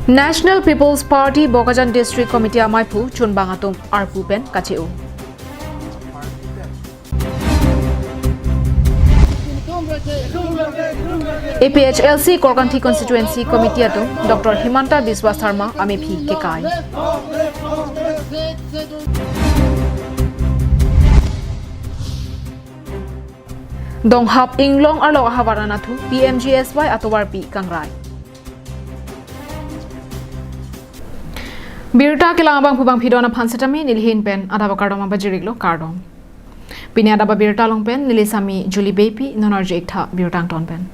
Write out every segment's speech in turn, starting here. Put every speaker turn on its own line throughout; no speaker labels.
National People's Party Bokajan District Committee Amaipu Chunbangatum Arpupen Kacheu. APHLC Korkanthi Constituency Committee Atum Dr. Himanta Biswa Sarma Amepi Kekai. Donghap Inglong Arlo Havaranathu PMGSY Atowarpi Kangrai. Birta kilangabang pubang pidona pansatami nilhin pen Adap Abirta bajiriglo kardom. Pini Adap Abirta long pen nilisami Julie Baby nonarje ikta Birtang ton pen.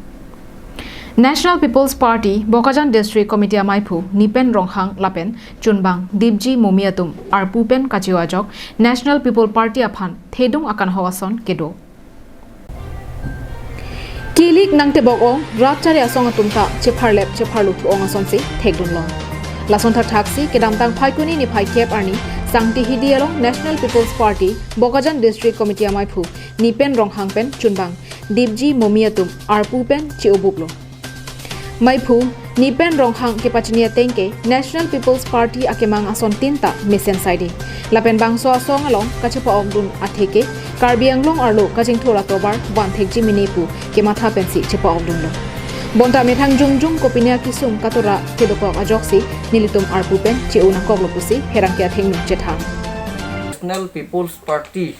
National People's Party Bokajan District Committee Amaipu Nipen Ronghang Lapen Chunbang Dibji Momiatum Arpupen Kachiwajok National People Party Aphan Thedung akan hawason kedo. Kilik nangte bogong ratchari asong atumta chepharlep chepharlu ong asonsi thegdun long. Lasonta taxi kedamtang phaikuni ni phaikep arni sangti hidialong National People's Party Bokajan District Committee Amaipu Nipen Ronghangpen Chunbang Dibji Momiatum Arpupen Chiobublo Maipu Nipen Ronghang kepachnia tengke National People's Party akemang ason tinta mesen side lapen bangso asong along kachepa ogdun atheke karbianglong arlo kajing thola tobar ban thekji minepu kematha pensi chepa ogdun lo Bonta methang jungjung kopinia kisum katora kedokok ajoksi nilitum arpupen cheuna koglopusi herangkia thengnu chethang
National People's Party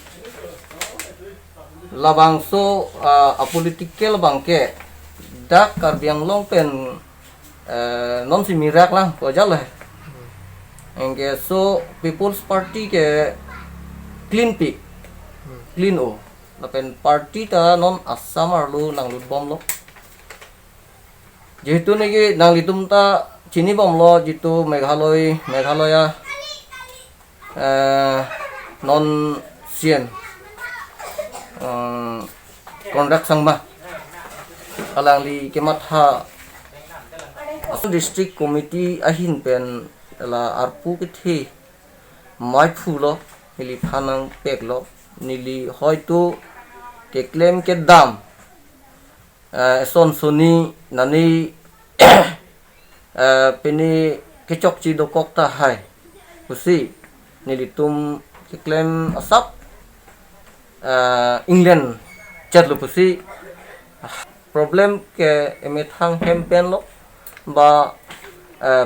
labangso apolitical bangke dak karbiang longpen non si mirak lah ko jale engke so People's Party ke clean pi clean o lapen party ta non assam arlu nang lut bom lo Jitu niki nang litum ta chini bom lo jitu Meghalaya non sien kondak sangma alang li kematha asu district committee ahin pen la arpu kithi mai phulo nili phanang peklo nili hoitu ke claim ke dam son soni nani pini kechok chi dokok ta hai usi nilitum claim asap England chatlu pusi problem ke emethang hempen lo ba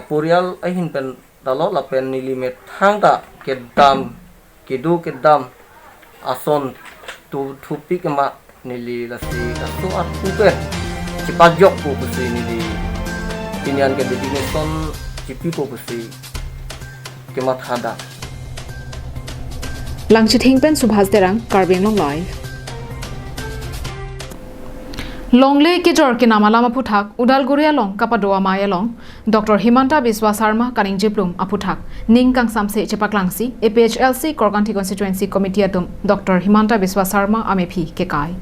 purial ahin pen dalo la pen nilimet thang ta kedam kedu kedam ason tu thupi kema nili lasi kasu arpu pe cipajok po pusi nili pinian ke dedination cipi po pusi kemat hada
Langchithing pen Subhas Derang Karbing Long Live Longle ke jor ke namala maputhak Udalguria long kapadoa maya long Dr. Himanta Biswa Sarma kaning jiplum aputhak ning kang samse chepaklangsi APHLC Korkanthi Constituency Committee atum Dr. Himanta Biswa Sarma amepi kekai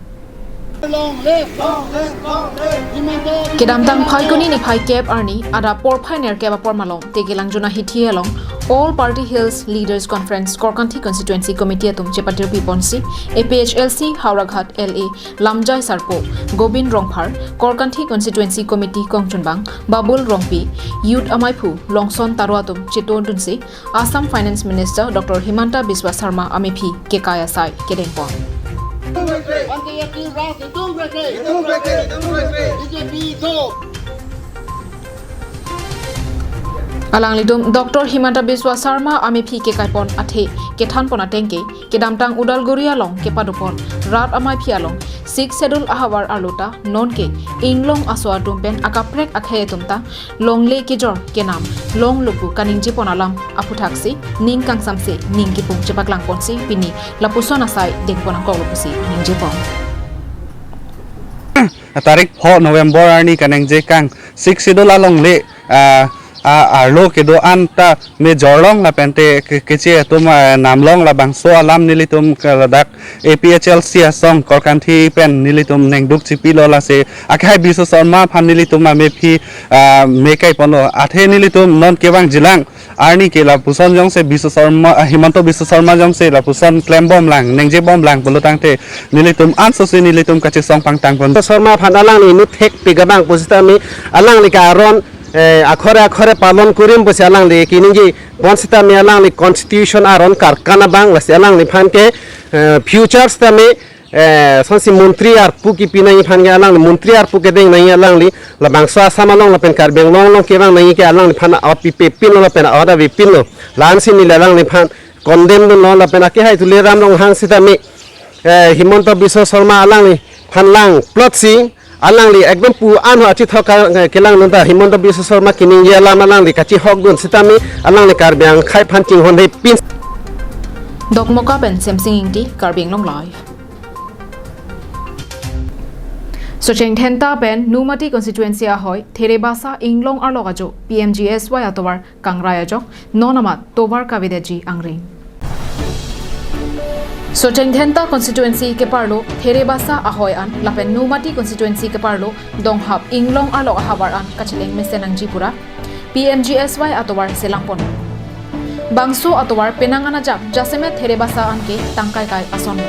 Kedamtang phaikuni ni phaikep arni ada por phainer keba por malong tegelang juna hithi along All Party Hills Leaders Conference Korkanthi Constituency Committee atum chepatir piponsi APHLC Hauraghat LA Lamjai Sarpo Gobin Rongphar Korkanthi Constituency Committee Kongchunbang Babul Rongpi Youth Amaipu Longson Taruatum Chiton Dunsi Assam Finance Minister Dr. Himanta Biswa Sarma amepi kekaya sai kedengpo Alang lidum Dr. Himanta Biswa Sarma amepi ke kaipon athe ke thanpona tengke ke damtang Udalguria long ke padupon rat amai pialong 6 schedule ahawar aluta non ke inglong aswa tumpen akaprek akhe tumta longle ke jor ke nam long lupu kaning jipon alam aputhaksi ning kang samse ning ki pung chepaklang ponsi pini lapusona sai dengpona koglopusi ning jipon
tarik 4 November ani kaneng je kang 6 schedule along le arlo kedo anta me jorlong la pente keche tum namlong la bangso alam nilitum dak APHLC asong Korkanthi pen nilitum nengduk chipi lola se akhai Biswa Sarma phan nilitum me phi me kai pono athe nilitum non kebang jilang arni ke la puson jong se Biswa Sarma Himanta Biswa Sarma jong se la puson claim bom lang nengje bom lang polutang te nilitum anso se nilitum kache song pangtang pon
Sarma phan alang ni nuthek pigabang positami alang lika ron akhore akhore palon kurim bose alang li kiningi bonsita me alang li constitution aron karkana bang lasi alang li phanke futures ta me sonsi mantri ar pu ki pinai phange alang li mantri ar pu ke deng nai alang li la bangsa samalong la pen kar beng long long ke bang nai ke alang li phan a pi pe pin la pen a da vi pin lo lan sin ni alang li phan condemn no la pen ake hai tu le ram long hang sita me Himanta Biswa Sharma alang li phan lang plot sing alang li ekdom pu an ha chi thoka kelang nanta Himanta Biswa Sharma kining ye alang alang li kachi hok dun sitami alang li kar byang khai phan ching hon dei pin
Dokmoka ben semsing ingti karbing long live. So cheng thenta ben numati constituency a hoi therebasa inglong arlogajo PMGSY atowar kangraya jok nonamat tobar kavideji angring. So cheng thenta constituency ke parlo therebasa ahoy an lapen numati constituency ke parlo donghap inglong arlog habar an kachileng mesenangji pura PMGSY atowar selangpon. Bangso atowar penangana jak jaseme therebasa an ke tangkai kai ason.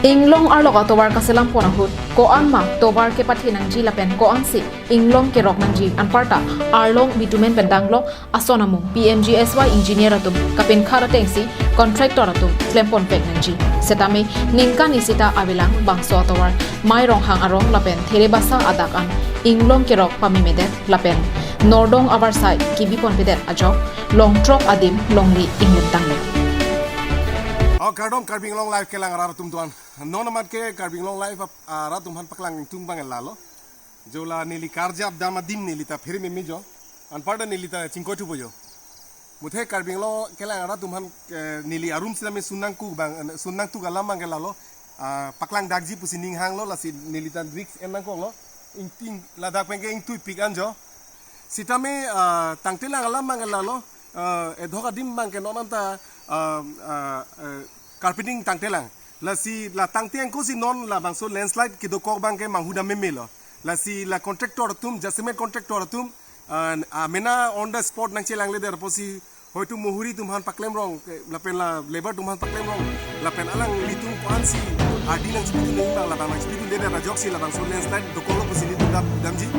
Inglong arlog atowar kaselam ponahut ko anma tobar ke pathi nangji lapen ko ansi inglong ke rok nangji anparta arlong bitumen pendanglo asonamu PMGSY engineer atum kapen khara tengsi contractor atum flempon pek nangji setame ningkan isita abilang bangso atowar mai rong hang arong lapen therebasa adakan inglong ke rok pami medet lapen nordong abar sai kibipon pedet ajok long trop adim longli inglet tanglo
Kardom karbing long life kelang arah tum tuan. Nonamat ke karbing long life arah tum han paklang tum bangal lalo. Jola nili karja abdama dim nili ta phiri mimi jo. Anpada nili ta cingkotu bojo. Muthe karbing long kelang arah tum han nili arum sila me sunang tu galam bangal lalo. Paklang dagji pusining hang lo lasi nili ta bricks enang ko lo. Ingting ladak pengke ing tu pikan jo. Sita me tangtila galam bangal lalo. Edhoka dim bang ke nonanta carpeting tangtelang la si la tangtiang ko si non la bangso landslide ki do kok bang ke manghuda memelo la si la contractor tum jasmet contractor tum mena on the spot nang chelang le der posi hoitu muhuri tum han paklem rong la pen la labor tum han paklem rong la pen alang litung pansi adi nang spitu le bang la bang spitu le der jok si la bangso landslide do kolo posi litu damji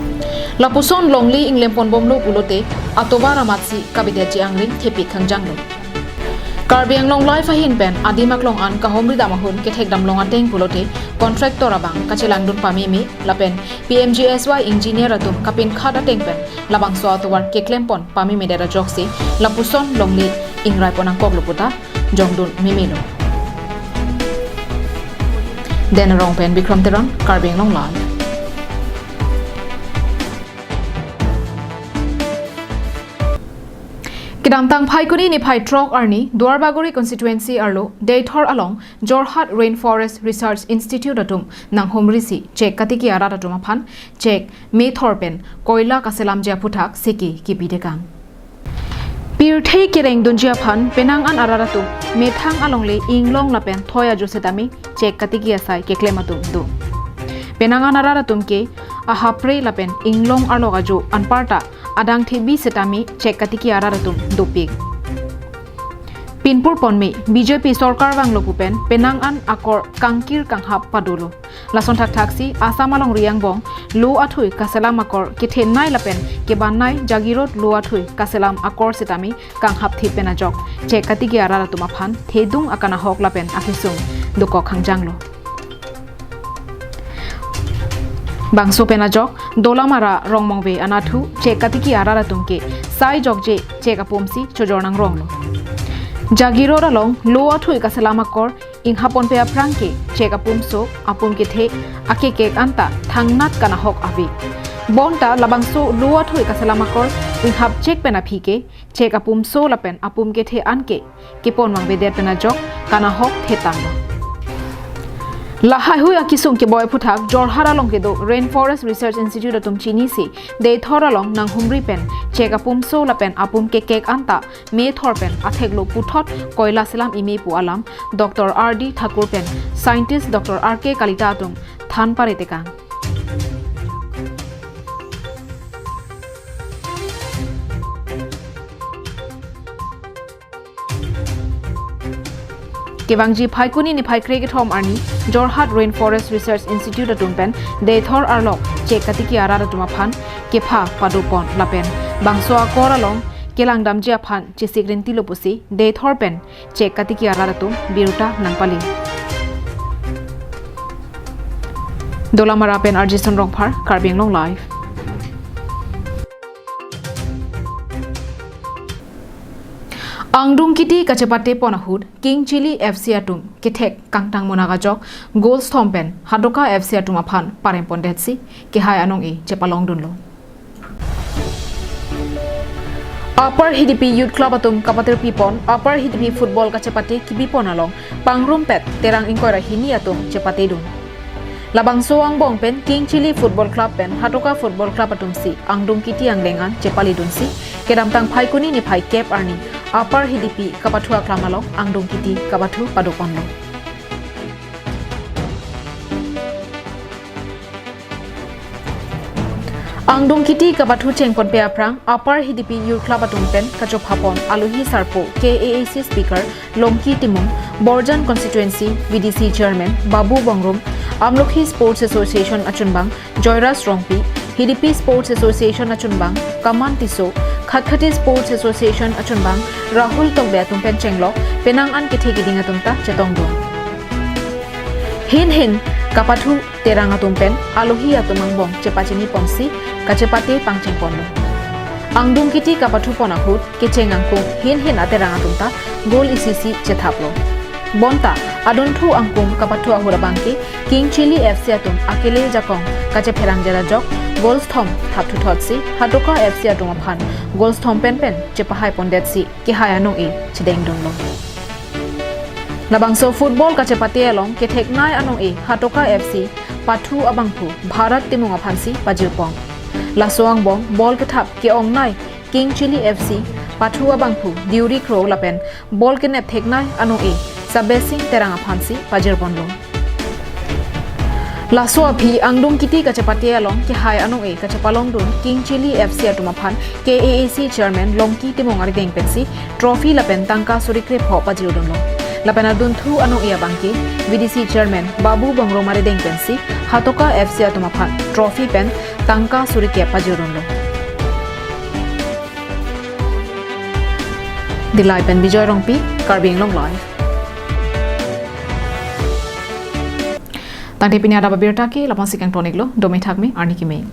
la puson longli inglempon bomlo pulote atobara matsi kabideji angling thepi khangjanglo Karbiang long life ahin pen adimak long an kahomri damahun ke thekdam long ateng pulote contractor abang kachelang dun pamimi lapen PMGSY engineer atum kapin khada teng pen labang so atowar ke klempon pami medera joksi lapuson longli ingrai ponang kokluputa jongdun mimilo den rong pen bikram teron Karbiang long life Kidamtang Phaikuni ni Phai Trok Arni Duarbagori constituency arlo Deitor along Jorhat Rainforest Research Institute atum nanghomrisi check katiki arata tumapan check me thorpen koila kaselam ja puthak seki kipidekang Pirthei kereng dunjia phan penang an araratu methang alongle inglong lapen thoya josetami check katiki asai keklematum du penang an araratum ke ahapre lapen inglong arloga jo anparta adang thibi setami check katiki araratum dopik Pinpur ponme BJP Sarkar banglo pupen penang an akor kangkir kanghap padulo lason thak thaksi asamalong riang bong lo athui kaselam akor kithen nai lapen ke banai jagirot lo athui kaselam akor setami kanghap thipena jok check katiki araratum aphan thedung akana hok lapen akhisung doko khangjanglo Bangso penajok dolamara rongmongve anathu chekatiki arara tumke sai jokje chekapomsi chojornang ronglo Jagiro along lo athui kasalamakor inghapon pe aprangke chekapumso apumke the akeke anta thangnat kana hok avi bonta labangso lo athui kasalamakor inghap chek pena phike chekapumso lapen apumke the anke kepon mangve der penajok kana hok thetanglo Lahai hui akisung ke boy puthak Jorhara long ke do Rainforest Research Institute atum chini si de thora long nang humri pen cheka pum so la pen apum ke kek anta me thor pen atheglo puthot koila selam ime pu alam Dr. RD Thakur pen scientist Dr. RK Kalita atum than parete kang Kewangji Phaikuni ni Phai Cricket Home Arni Jorhat Rainforest Research Institute atumpen Deithor Arlok che katiki arara tumaphan Kepha Padupon Lapen Bangso Akoralong Kelang Damji Aphan che Sigrinti Lopusi Deithor Pen che katiki arara tum Biruta Nangpali Dolamara Pen Arjison Rongphar Karbing Long Live Angdung kiti kacepate ponahud King Chili FC atum kithek kangtang monagajok goals thompen hadoka FC atum aphan parempon detsi ke hai anong e chepalong dunlo Upper HDP Youth Club atum kapatir pipon Upper HDP Football kacepate kibi ponalong pangrum pet terang ingkoi rahini atum cepate dun Labang soang bong pen King Chili Football Club pen hadoka Football Club atum si angdung kiti ang lengan cepali dun si kedamtang Phaikuni ni Phai Cap Arni Upper HDP Kapathua Klamalong Angdung Kiti Kapathu Padokonlo Angdung Kiti Kapathu Chengpon Peaprang Upper HDP Youth Club Atumpen Kachop Hapon Aluhi Sarpo KAAC Speaker Longki Timung Borjan Constituency VDC Chairman Babu Bongrum Amlokhi Sports Association Achunbang Joyras Rongpi HDP Sports Association Achunbang Kaman Tiso Khatkati Sports Association Achunbang Rahul Tokbe Atumpen Chenglok Penang An Kithe Giding Atumta Chetongdo Hin Kapathu Terang Atumpen Aluhi Atumangbong Cepachini Ponsi Kacepate Pangchengponlo Angdung Kiti Kapathu Ponahut Kechengangkung Hin Aterang Atumta Gol ICC Chethaplo Bonta Adunthu Angkung Kapathu Ahurabangki King Chili FC Atum Akele Jakong Kache Pherang Jarajok Goals Thom Thapthu Thotsi Hadoka FC Atum Aphan Goals Thom Pen Chepahai Pondetsi Ki Hayanong E Chideng Dunlo Labangso Football Kacepate Along Ketheknai Anong E Hadoka FC Pathu Abangphu Bharat Timung Aphansi Pajirpong Lasoang Bong Ball Kathap Ki Ongnai King Chili FC Pathu Abangphu Diuri Crow Lapen Ball Kenep Theknai Anong E Sabesing Terang Aphansi Pajirponlo Laso Abhi Angdung Kiti Kacepate Along Ki Hai Anong E Kachapalong Dun King Chili FC Atumaphan KAAC Chairman Longki Timong Ari Deng Pensi Trophy Lapen Tangka Surikre Pho Pajirudunlo Lapen Adunthu Anong E Abangki VDC Chairman Babu Bongrom Ari Deng Pensi Hatoka FC Atumaphan Trophy Pen Tangka Surike Pajirudunlo Dilai Pen Bijoy Rongpi Karbing Long Live Tangte pini Adap Abirta ki lapang sikang tonik lo domi thakme arni ki me